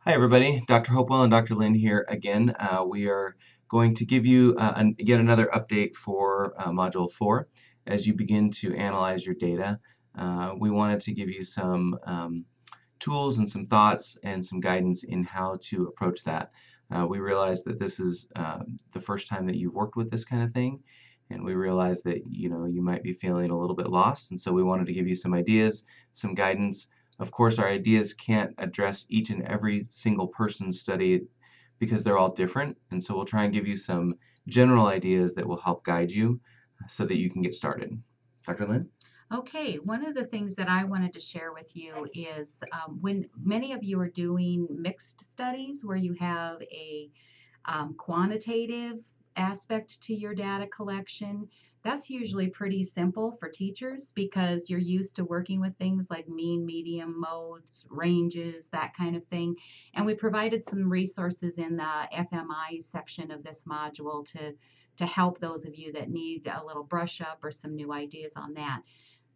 Hi, everybody. Dr. Hopewell and Dr. Lynn here again. We are going to give you yet another update for Module 4 as you begin to analyze your data. We wanted to give you some tools and some thoughts and some guidance in how to approach that. We realize that this is the first time that you've worked with this kind of thing, and we realize that you might be feeling a little bit lost, and so we wanted to give you some ideas, some guidance. Of course, our ideas can't address each and every single person's study because they're all different, and so we'll try and give you some general ideas that will help guide you so that you can get started. Dr. Lynn? Okay, one of the things that I wanted to share with you is when many of you are doing mixed studies where you have a quantitative aspect to your data collection, that's usually pretty simple for teachers because you're used to working with things like mean, medium, modes, ranges, that kind of thing. And we provided some resources in the FMI section of this module to help those of you that need a little brush up or some new ideas on that.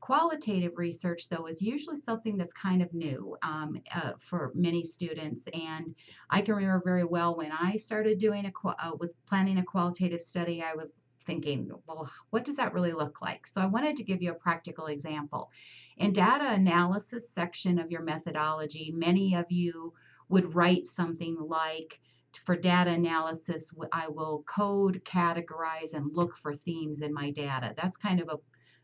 Qualitative research, though, is usually something that's kind of new for many students. And I can remember very well when I started doing was planning a qualitative study, I was thinking, well, what does that really look like? So I wanted to give you a practical example. In data analysis section of your methodology, many of you would write something like, for data analysis, I will code, categorize, and look for themes in my data. That's kind of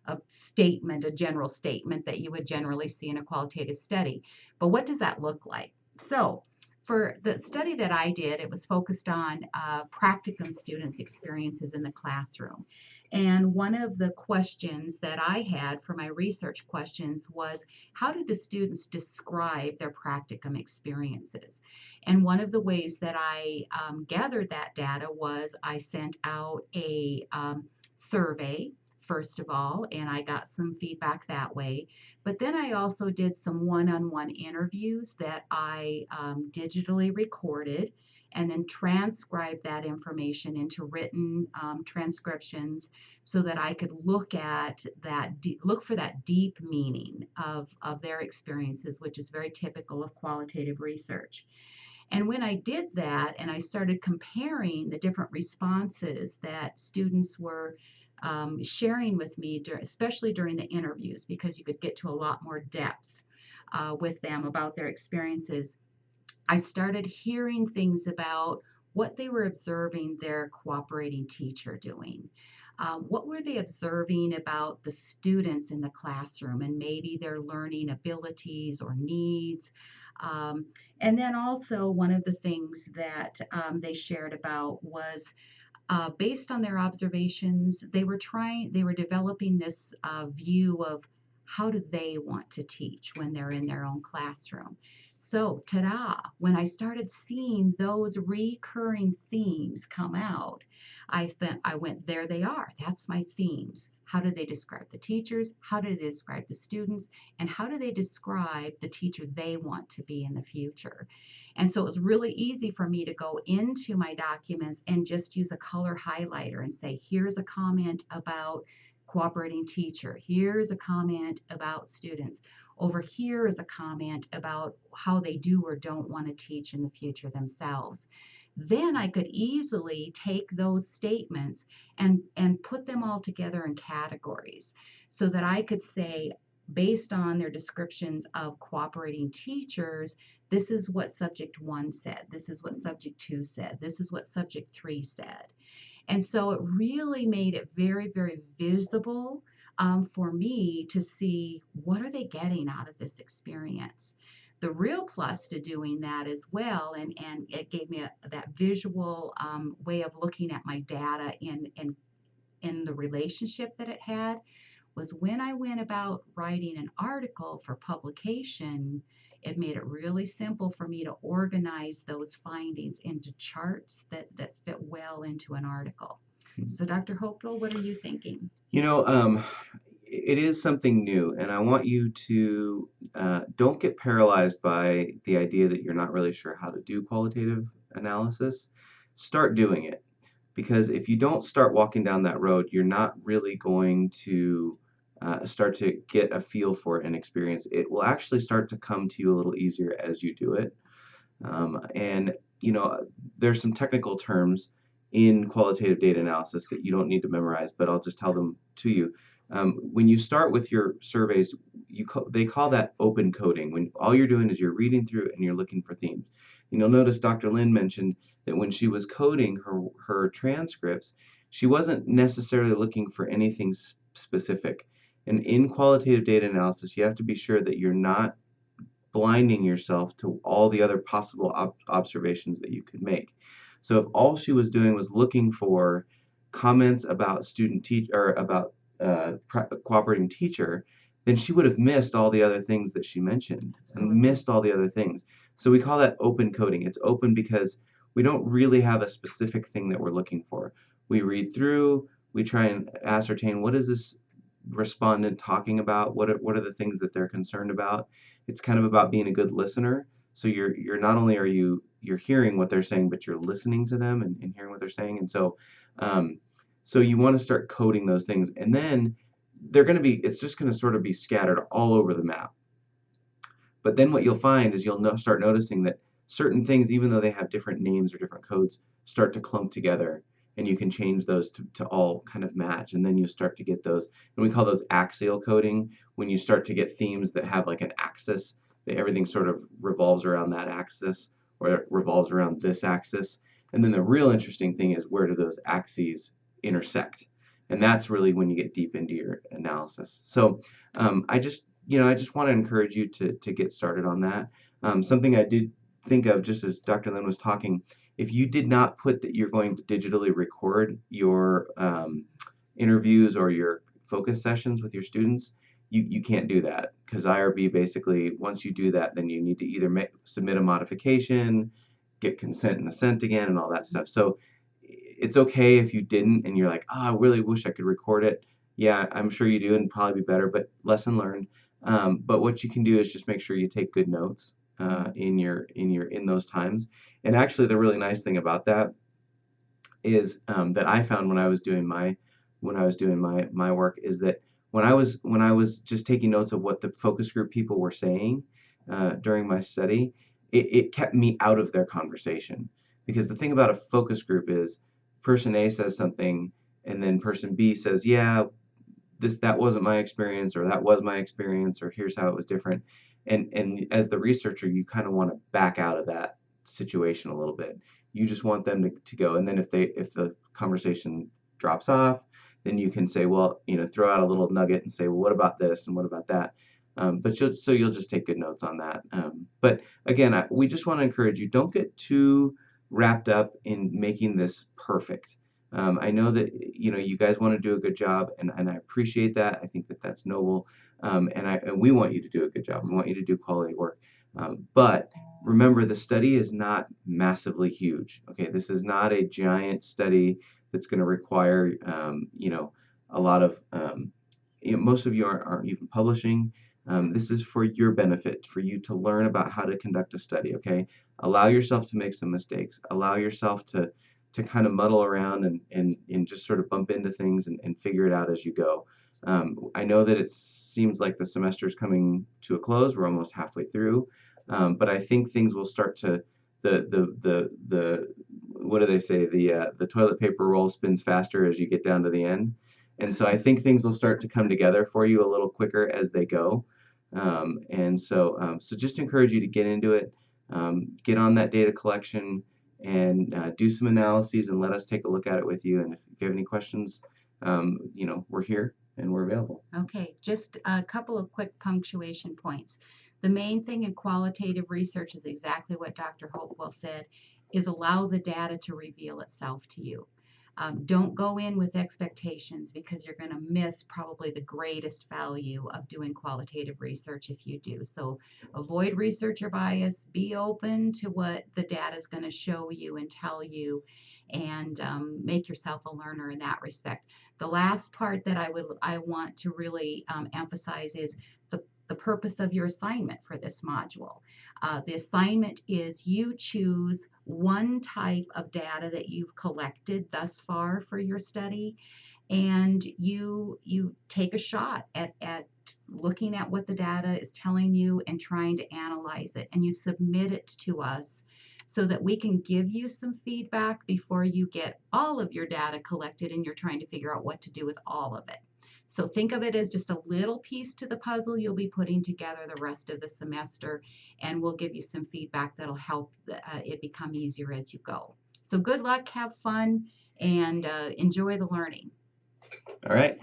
a statement, a general statement that you would generally see in a qualitative study. But what does that look like? So, for the study that I did, it was focused on practicum students' experiences in the classroom. And one of the questions that I had for my research questions was, how did the students describe their practicum experiences? And one of the ways that I gathered that data was I sent out a survey first of all, and I got some feedback that way. But then I also did some one on one interviews that I digitally recorded and then transcribed that information into written transcriptions so that I could look at that, look for that deep meaning of their experiences, which is very typical of qualitative research. And when I did that and I started comparing the different responses that students were sharing with me, especially during the interviews, because you could get to a lot more depth with them about their experiences, I started hearing things about what they were observing their cooperating teacher doing. What were they observing about the students in the classroom and maybe their learning abilities or needs? Um, and then also, one of the things that they shared about was based on their observations, they were developing this view of how do they want to teach when they're in their own classroom. So, ta-da, when I started seeing those recurring themes come out, I went, there they are. That's my themes. How do they describe the teachers? How do they describe the students? And how do they describe the teacher they want to be in the future? And so it was really easy for me to go into my documents and just use a color highlighter and say, here's a comment about cooperating teacher. Here's a comment about students. Over here is a comment about how they do or don't want to teach in the future themselves. Then I could easily take those statements and put them all together in categories so that I could say, based on their descriptions of cooperating teachers, this is what subject one said, this is what subject two said, this is what subject three said. And so it really made it very, very visible for me to see what are they getting out of this experience. The real plus to doing that as well, and it gave me that visual way of looking at my data in the relationship that it had, was when I went about writing an article for publication, it made it really simple for me to organize those findings into charts that fit well into an article. So, Dr. Hopewell, what are you thinking? You know, it is something new, and I want you to don't get paralyzed by the idea that you're not really sure how to do qualitative analysis. Start doing it, because if you don't start walking down that road, you're not really going to start to get a feel for it and experience. It will actually start to come to you a little easier as you do it. And there's some technical terms in qualitative data analysis that you don't need to memorize, but I'll just tell them to you. When you start with your surveys, they call that open coding. When all you're doing is you're reading through and you're looking for themes. And you'll notice Dr. Lin mentioned that when she was coding her transcripts, she wasn't necessarily looking for anything specific. And in qualitative data analysis, you have to be sure that you're not blinding yourself to all the other possible observations that you could make. So if all she was doing was looking for comments about student teach or about cooperating teacher, then she would have missed all the other things that she mentioned and Absolutely. missed all the other things. So we call that open coding. It's open because we don't really have a specific thing that we're looking for. We read through, we try and ascertain what is this respondent talking about, what are the things that they're concerned about. It's kind of about being a good listener. So you're not only are you're hearing what they're saying, but you're listening to them and hearing what they're saying. And um, so you want to start coding those things, and then it's just going to sort of be scattered all over the map. But then what you'll find is start noticing that certain things, even though they have different names or different codes, start to clump together, and you can change those to all kind of match. And then you start to get those, and we call those axial coding, when you start to get themes that have like an axis, that everything sort of revolves around that axis, or it revolves around this axis. And then the real interesting thing is, where do those axes intersect? And that's really when you get deep into your analysis. So I just want to encourage you to get started on that. Something I did think of just as Dr. Lin was talking, if you did not put that you're going to digitally record your interviews or your focus sessions with your students, you can't do that, because IRB basically, once you do that, then you need to either submit a modification, get consent and assent again, and all that stuff. So it's okay if you didn't and you're like, oh, I really wish I could record it. Yeah, I'm sure you do, and probably be better, but lesson learned. But what you can do is just make sure you take good notes in those times. And actually, the really nice thing about that is, that I found when I was doing my work, is that when I was just taking notes of what the focus group people were saying during my study, it kept me out of their conversation. Because the thing about a focus group is, person A says something, and then person B says, yeah, that wasn't my experience, or that was my experience, or here's how it was different. And as the researcher, you kind of want to back out of that situation a little bit. You just want them to go, and then if the conversation drops off, then you can say, well, throw out a little nugget and say, well, what about this and what about that. But you'll just take good notes on that. But again, we just want to encourage you, don't get too wrapped up in making this perfect. I know that you guys want to do a good job, and I appreciate that. I think that that's noble, and we want you to do a good job. We want you to do quality work. But remember, the study is not massively huge. Okay, this is not a giant study that's going to require a lot of most of you aren't even publishing. This is for your benefit, for you to learn about how to conduct a study. Okay, allow yourself to make some mistakes. Allow yourself to kind of muddle around and just sort of bump into things and figure it out as you go. I know that it seems like the semester is coming to a close. We're almost halfway through, but I think things will start to the what do they say? The toilet paper roll spins faster as you get down to the end, and so I think things will start to come together for you a little quicker as they go. So just encourage you to get into it, get on that data collection, and do some analyses, and let us take a look at it with you. And if you have any questions, we're here and we're available. Okay, just a couple of quick punctuation points. The main thing in qualitative research is exactly what Dr. Hopewell said, is allow the data to reveal itself to you. Don't go in with expectations, because you're going to miss probably the greatest value of doing qualitative research if you do. So avoid researcher bias, be open to what the data is going to show you and tell you, and make yourself a learner in that respect. The last part that I want to really emphasize is the purpose of your assignment for this module. The assignment is, you choose one type of data that you've collected thus far for your study, and you take a shot at looking at what the data is telling you and trying to analyze it, and you submit it to us so that we can give you some feedback before you get all of your data collected and you're trying to figure out what to do with all of it. So think of it as just a little piece to the puzzle you'll be putting together the rest of the semester, and we'll give you some feedback that'll help it become easier as you go. So good luck, have fun, and enjoy the learning. All right.